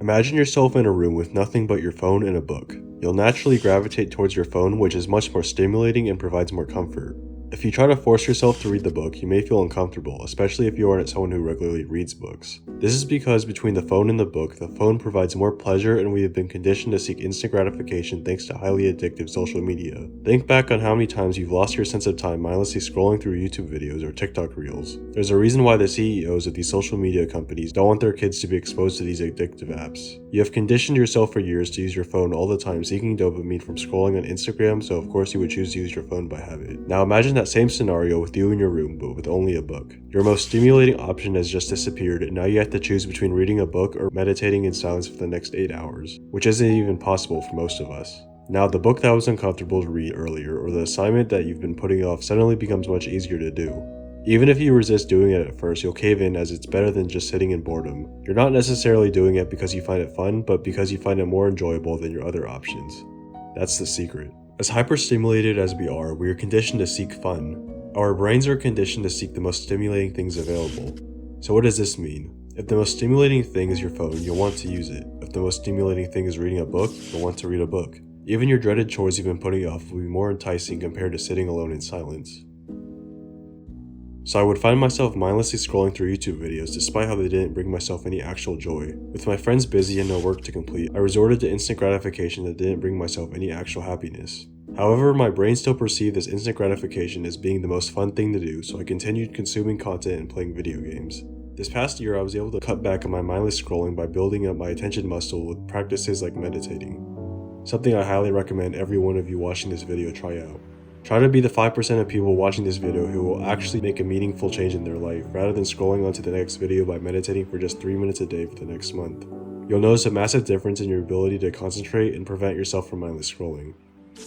Imagine yourself in a room with nothing but your phone and a book. You'll naturally gravitate towards your phone, which is much more stimulating and provides more comfort. If you try to force yourself to read the book, you may feel uncomfortable, especially if you aren't someone who regularly reads books. This is because between the phone and the book, the phone provides more pleasure and we have been conditioned to seek instant gratification thanks to highly addictive social media. Think back on how many times you've lost your sense of time mindlessly scrolling through YouTube videos or TikTok reels. There's a reason why the CEOs of these social media companies don't want their kids to be exposed to these addictive apps. You have conditioned yourself for years to use your phone all the time seeking dopamine from scrolling on Instagram, so of course you would choose to use your phone by habit. Now imagine that same scenario with you in your room, but with only a book. Your most stimulating option has just disappeared, and now you have to choose between reading a book or meditating in silence for the next 8 hours, which isn't even possible for most of us. Now, the book that was uncomfortable to read earlier, or the assignment that you've been putting off, suddenly becomes much easier to do. Even if you resist doing it at first, you'll cave in as it's better than just sitting in boredom. You're not necessarily doing it because you find it fun, but because you find it more enjoyable than your other options. That's the secret. As hyper-stimulated as we are conditioned to seek fun. Our brains are conditioned to seek the most stimulating things available. So what does this mean? If the most stimulating thing is your phone, you'll want to use it. If the most stimulating thing is reading a book, you'll want to read a book. Even your dreaded chores you've been putting off will be more enticing compared to sitting alone in silence. So I would find myself mindlessly scrolling through YouTube videos despite how they didn't bring myself any actual joy. With my friends busy and no work to complete, I resorted to instant gratification that didn't bring myself any actual happiness. However, my brain still perceived this instant gratification as being the most fun thing to do, so I continued consuming content and playing video games. This past year, I was able to cut back on my mindless scrolling by building up my attention muscle with practices like meditating. Something I highly recommend every one of you watching this video try out. Try to be the 5% of people watching this video who will actually make a meaningful change in their life, rather than scrolling onto the next video by meditating for just 3 minutes a day for the next month. You'll notice a massive difference in your ability to concentrate and prevent yourself from mindless scrolling.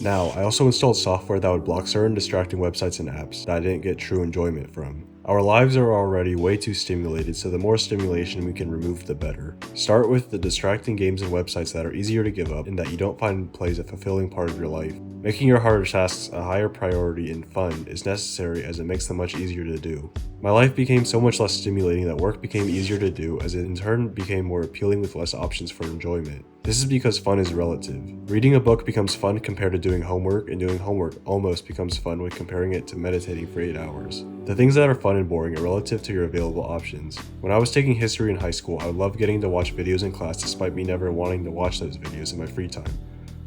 Now, I also installed software that would block certain distracting websites and apps that I didn't get true enjoyment from. Our lives are already way too stimulated, so the more stimulation we can remove, the better. Start with the distracting games and websites that are easier to give up and that you don't find plays a fulfilling part of your life. Making your harder tasks a higher priority and fun is necessary as it makes them much easier to do. My life became so much less stimulating that work became easier to do, as it in turn became more appealing with less options for enjoyment. This is because fun is relative. Reading a book becomes fun compared to doing homework, and doing homework almost becomes fun when comparing it to meditating for 8 hours. The things that are fun and boring are relative to your available options. When I was taking history in high school, I would love getting to watch videos in class despite me never wanting to watch those videos in my free time,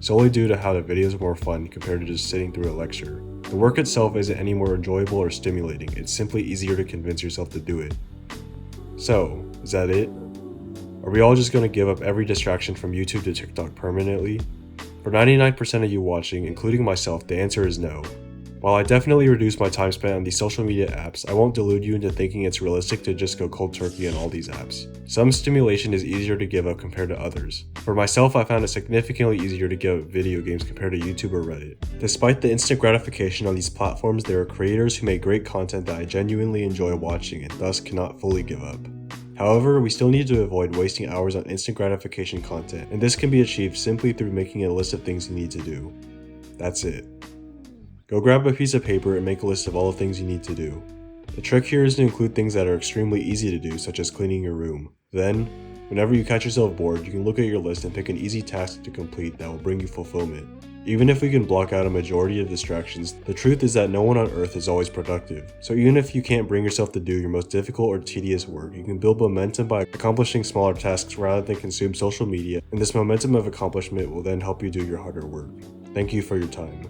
solely due to how the videos are more fun compared to just sitting through a lecture. The work itself isn't any more enjoyable or stimulating, it's simply easier to convince yourself to do it. So, is that it? Are we all just going to give up every distraction from YouTube to TikTok permanently? For 99% of you watching, including myself, the answer is no. While I definitely reduce my time spent on these social media apps, I won't delude you into thinking it's realistic to just go cold turkey on all these apps. Some stimulation is easier to give up compared to others. For myself, I found it significantly easier to give up video games compared to YouTube or Reddit. Despite the instant gratification on these platforms, there are creators who make great content that I genuinely enjoy watching and thus cannot fully give up. However, we still need to avoid wasting hours on instant gratification content, and this can be achieved simply through making a list of things you need to do. That's it. Go grab a piece of paper and make a list of all the things you need to do. The trick here is to include things that are extremely easy to do, such as cleaning your room. Then, whenever you catch yourself bored, you can look at your list and pick an easy task to complete that will bring you fulfillment. Even if we can block out a majority of distractions, the truth is that no one on earth is always productive. So even if you can't bring yourself to do your most difficult or tedious work, you can build momentum by accomplishing smaller tasks rather than consume social media, and this momentum of accomplishment will then help you do your harder work. Thank you for your time.